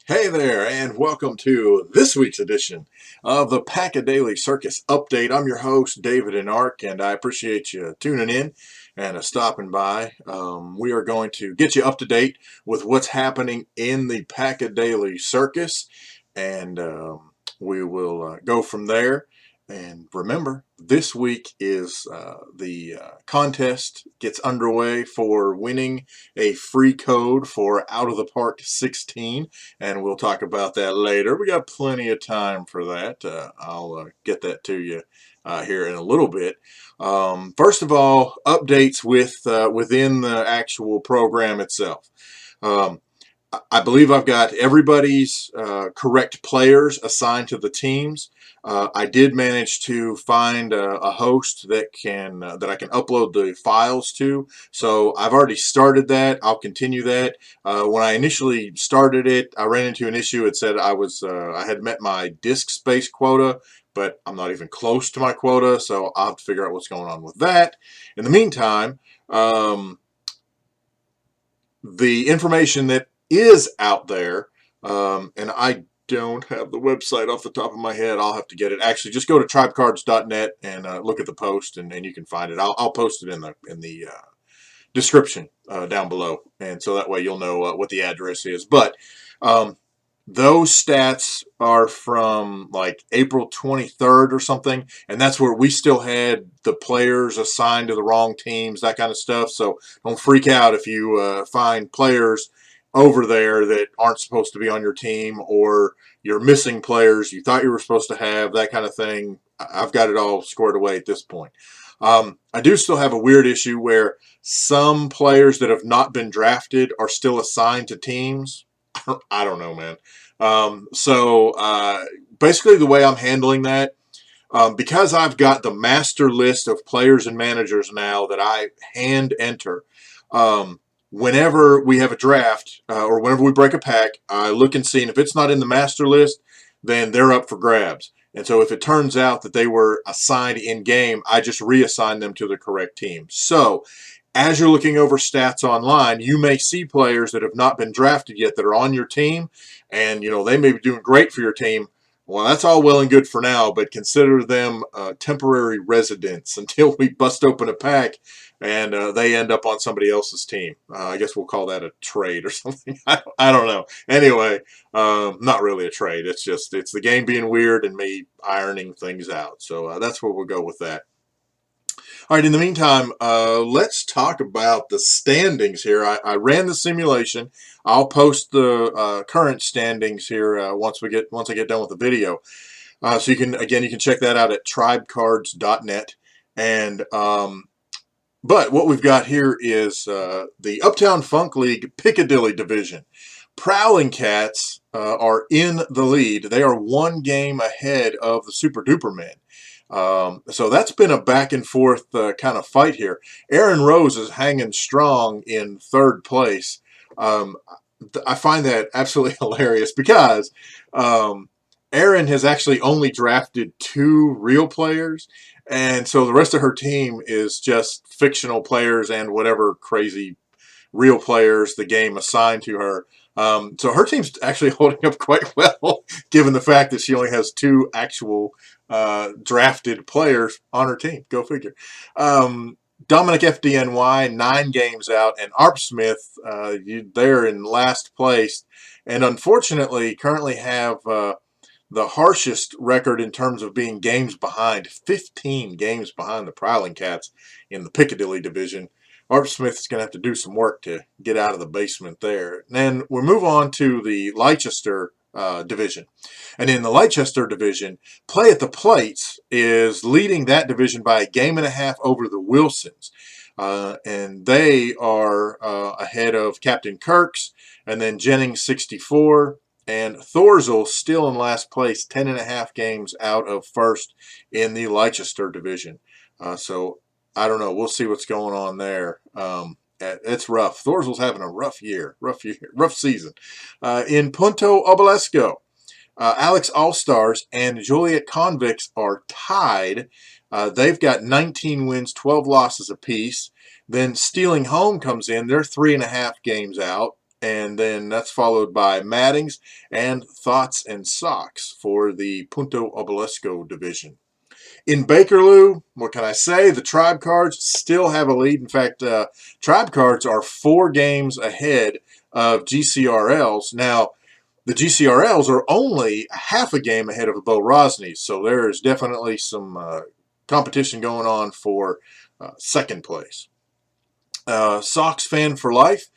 Hey there, and welcome to this week's edition of the Pack-A-Daily Circus Update. I'm your host, David Inark, and I appreciate you tuning in and stopping by. We are going to get you up to date with what's happening in the Pack-A-Daily Circus, and we will go from there. And remember, this week is the contest gets underway for winning a free code for Out of the Park 16, and we'll talk about that later. We got plenty of time for that. I'll get that to you here in a little bit. First of all, updates within the actual program itself. Um, I believe I've got everybody's correct players assigned to the teams. I did manage to find a host that I can upload the files to. So I've already started that. I'll continue that. When I initially started it, I ran into an issue. It said I had met my disk space quota, but I'm not even close to my quota. So I'll have to figure out what's going on with that. In the meantime, the information that is out there, and I don't have the website off the top of my head. I'll have to get it. Actually, just go to tribecards.net and look at the post, and you can find it. I'll post it in the description down below, and so that way you'll know what the address is. But those stats are from like April 23rd or something, and that's where we still had the players assigned to the wrong teams, that kind of stuff. So don't freak out if you find players over there that aren't supposed to be on your team, or you're missing players you thought you were supposed to have, that kind of thing. I've got it all squared away at this point. I do still have a weird issue where some players that have not been drafted are still assigned to teams. I don't know, man. Basically, the way I'm handling that, because I've got the master list of players and managers now that I hand enter, whenever we have a draft or whenever we break a pack, I look and see, and if it's not in the master list, then they're up for grabs. And so if it turns out that they were assigned in game, I just reassign them to the correct team. So as you're looking over stats online, you may see players that have not been drafted yet that are on your team, and they may be doing great for your team. Well, that's all well and good for now, but consider them temporary residents until we bust open a pack and they end up on somebody else's team. I guess we'll call that a trade or something. I don't know. Anyway, not really a trade. It's the game being weird and me ironing things out. So that's where we'll go with that. All right, in the meantime, let's talk about the standings here. I ran the simulation. I'll post the current standings here once I get done with the video. So you can check that out at tribecards.net. And but what we've got here is the Uptown Funk League Piccadilly Division. Prowling Cats are in the lead. They are one game ahead of the Super Duper Men. So that's been a back and forth kind of fight here. Aaron Rose is hanging strong in third place. I find that absolutely hilarious because Aaron has actually only drafted 2 real players, and so the rest of her team is just fictional players and whatever crazy real players the game assigned to her. So her team's actually holding up quite well, given the fact that she only has 2 actual drafted players on her team. Go figure. Dominic FDNY, 9 games out, and Arp Smith, they're in last place, and unfortunately currently have the harshest record in terms of being games behind, 15 games behind the Prowling Cats in the Piccadilly division. Arp Smith is going to have to do some work to get out of the basement there. And then we'll move on to the Leicester division. And in the Leicester division, Play at the Plates is leading that division by a game and a half over the Wilsons. And they are ahead of Captain Kirk's, and then Jennings 64, and Thorzel still in last place, 10.5 games out of first in the Leicester division. So I don't know. We'll see what's going on there. It's rough. Thorzel's having a rough season. In Punto Obelesco, Alex All-Stars and Juliet Convicts are tied. They've got 19 wins, 12 losses apiece. Then Stealing Home comes in. They're 3.5 games out. and then that's followed by Maddings and Thoughts and Socks for the Punto Obelisko division. In Bakerloo, what can I say? The Tribe Cards still have a lead. In fact, Tribe Cards are 4 games ahead of GCRLs. Now, the GCRLs are only half a game ahead of the Bo Rosneys, so there's definitely some competition going on for second place. Sox Fan for Life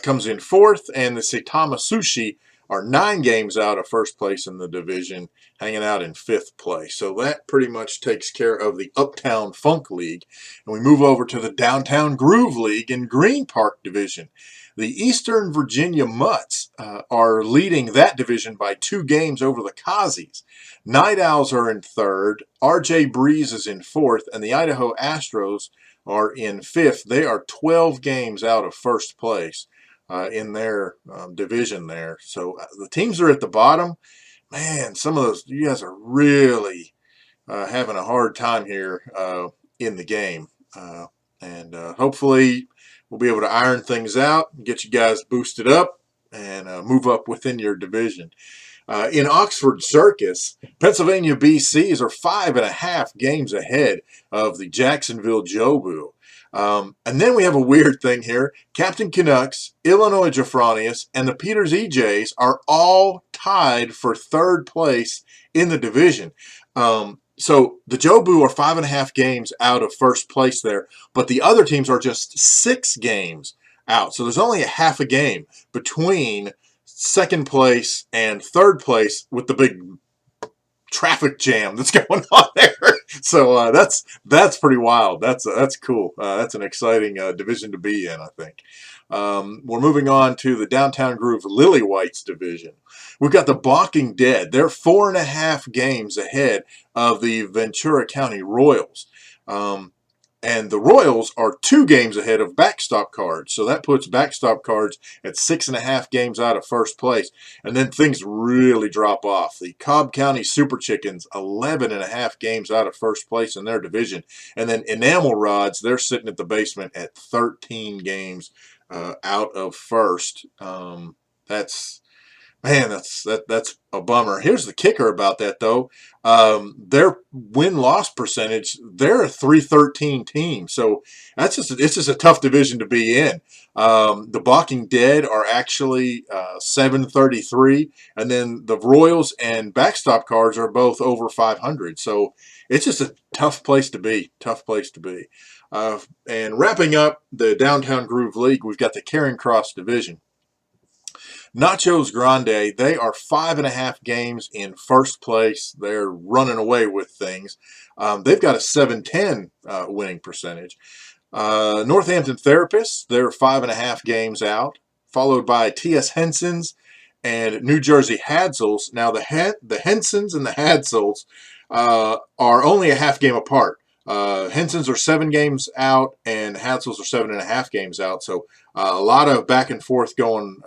comes in 4th, and the Saitama Sushi are 9 games out of first place in the division, hanging out in 5th place. So that pretty much takes care of the Uptown Funk League. And we move over to the Downtown Groove League in Green Park Division. The Eastern Virginia Mutts are leading that division by 2 games over the Kazi's. Night Owls are in 3rd, RJ Breeze is in 4th, and the Idaho Astros are in 5th. They are 12 games out of first place in their division there. So the teams are at the bottom. Man, some of those, you guys are really having a hard time here in the game. And hopefully we'll be able to iron things out and get you guys boosted up and move up within your division. In Oxford Circus, Pennsylvania BCs are 5.5 games ahead of the Jacksonville Jobu. And then we have a weird thing here. Captain Canucks, Illinois Jafronius, and the Peters EJs are all tied for 3rd place in the division. So the Jobu are 5.5 games out of first place there, but the other teams are just 6 games out. So there's only a half a game between second place and 3rd place with the big traffic jam that's going on there. So that's pretty wild. That's cool. That's an exciting division to be in, I think. We're moving on to the Downtown Groove Lily Whites division. We've got the Balking Dead. They're 4.5 games ahead of the Ventura County Royals. And the Royals are 2 games ahead of Backstop Cards. So that puts Backstop Cards at 6.5 games out of first place. And then things really drop off. The Cobb County Super Chickens, 11.5 games out of first place in their division. And then Enamel Rods, they're sitting at the basement at 13 games out of first. That's a bummer. Here's the kicker about that, though. Their win-loss percentage, they're a 313 team. So it's just a tough division to be in. The Balking Dead are actually 733, and then the Royals and Backstop Cards are both over 500. So it's just a tough place to be. Tough place to be. And wrapping up the Downtown Groove League, we've got the Caring Cross division. Nachos Grande, they are 5.5 games in first place. They're running away with things. They've got a 710 winning percentage. Northampton Therapists, they're 5.5 games out, followed by T.S. Henson's and New Jersey Hadsels. Now, the Hensons and the Hadsels are only a half game apart. Hensons are 7 games out, and Hadsels are 7.5 games out. So a lot of back and forth going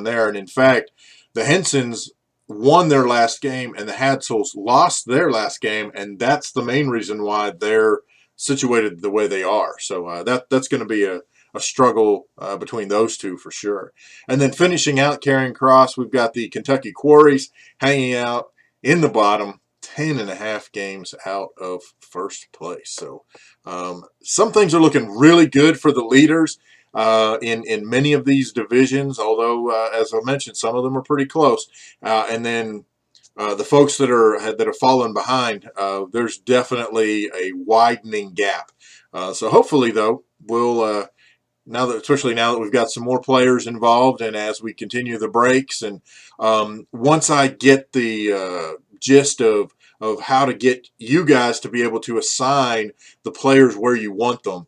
there. And in fact, the Hensons won their last game, and the Hadsels lost their last game, and that's the main reason why they're situated the way they are. So that's going to be a struggle between those two for sure. And then finishing out Caring Cross, we've got the Kentucky Quarries hanging out in the bottom, 10.5 games out of first place. So some things are looking really good for the leaders in many of these divisions, although as I mentioned, some of them are pretty close. And then the folks that are falling behind, there's definitely a widening gap. So hopefully, though, we'll especially now that we've got some more players involved, and as we continue the breaks, and once I get the gist of how to get you guys to be able to assign the players where you want them,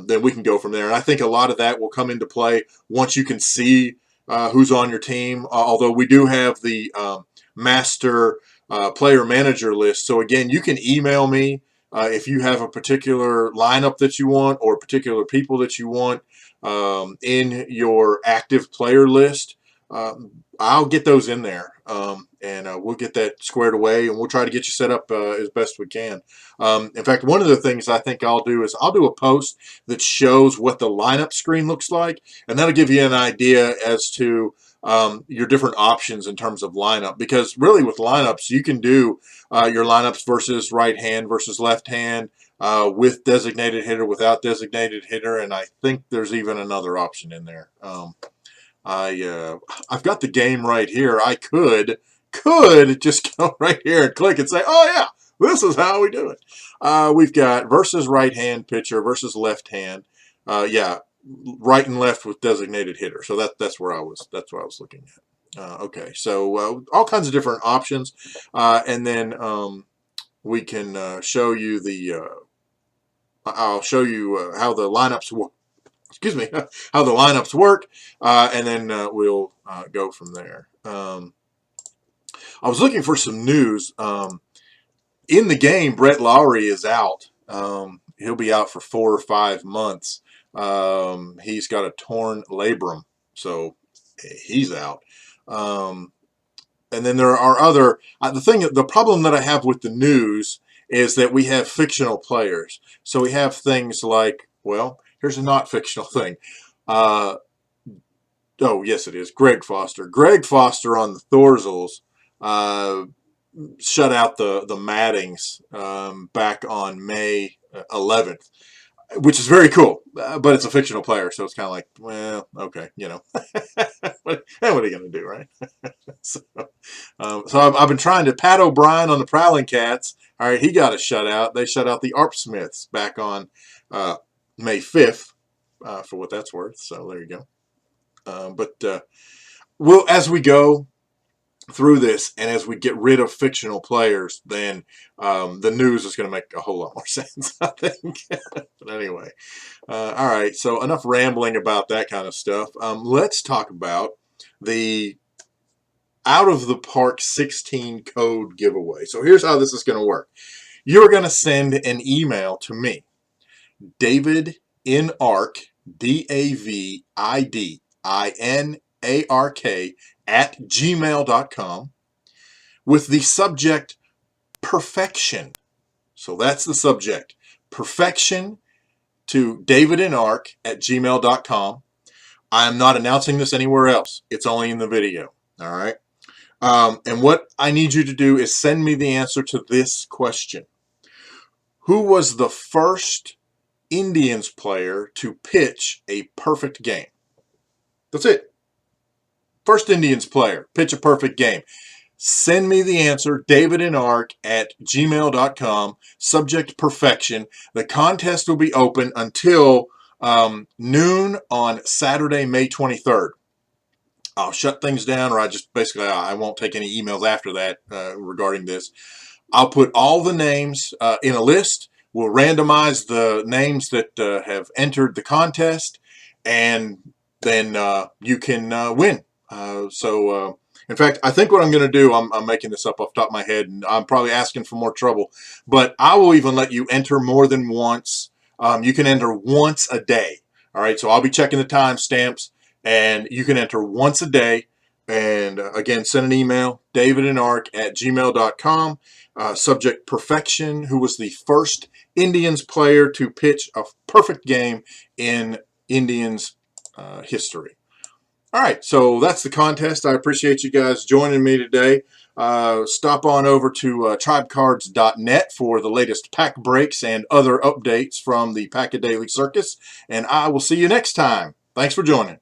then we can go from there. And I think a lot of that will come into play once you can see who's on your team, although we do have the master player manager list. So again, you can email me if you have a particular lineup that you want or particular people that you want in your active player list. I'll get those in there, and we'll get that squared away, and we'll try to get you set up as best we can. In fact, one of the things I think I'll do is I'll do a post that shows what the lineup screen looks like, and that'll give you an idea as to your different options in terms of lineup. Because really with lineups, you can do your lineups versus right hand versus left hand, with designated hitter, without designated hitter, and I think there's even another option in there. I've got the game right here. I could just go right here and click and say, oh yeah, this is how we do it. We've got versus right hand pitcher versus left hand. Yeah, right and left with designated hitter. So that's what I was looking at. Okay, so all kinds of different options, and then we can show you the. I'll show you how the lineups work. Excuse me, how the lineups work, and then we'll go from there. I was looking for some news. In the game, Brett Lawrie is out. He'll be out for 4 or 5 months. He's got a torn labrum, so he's out. And then there are other. The problem that I have with the news is that we have fictional players. So we have things like, well, here's a not fictional thing. Oh, yes, it is. Greg Foster. Greg Foster on the Thorzels shut out the Mattings back on May 11th, which is very cool. But it's a fictional player, so it's kind of like, well, okay, you know. what are you going to do, right? so I've been trying to. Pat O'Brien on the Prowling Cats. All right, he got a shutout. They shut out the Arp Smiths back on May 5th, for what that's worth. So there you go. But we'll, as we go through this and as we get rid of fictional players, then the news is going to make a whole lot more sense, I think. But anyway, all right. So enough rambling about that kind of stuff. Let's talk about the Out of the Park 16 code giveaway. So here's how this is going to work. You're going to send an email to me, David Inark, DavidInark @gmail.com, with the subject perfection. So that's the subject, perfection, to davidinark @gmail.com. I am not announcing this anywhere else. It's only in the video. All right. And what I need you to do is send me the answer to this question. Who was the first Indians player to pitch a perfect game? That's it. First Indians player, pitch a perfect game. Send me the answer, davidinark @gmail.com, subject perfection. The contest will be open until noon on Saturday, May 23rd. I'll shut things down, or I won't take any emails after that regarding this. I'll put all the names in a list. We'll randomize the names that have entered the contest, and then you can win. In fact, I think what I'm going to do, I'm making this up off the top of my head, and I'm probably asking for more trouble, but I will even let you enter more than once. You can enter once a day. All right, so I'll be checking the timestamps, and you can enter once a day. And again, send an email, davidinark @gmail.com, subject perfection, who was the first Indians player to pitch a perfect game in Indians history. All right, so that's the contest. I appreciate you guys joining me today. Stop on over to tribecards.net for the latest pack breaks and other updates from the Pack-A-Daily Circus, and I will see you next time. Thanks for joining.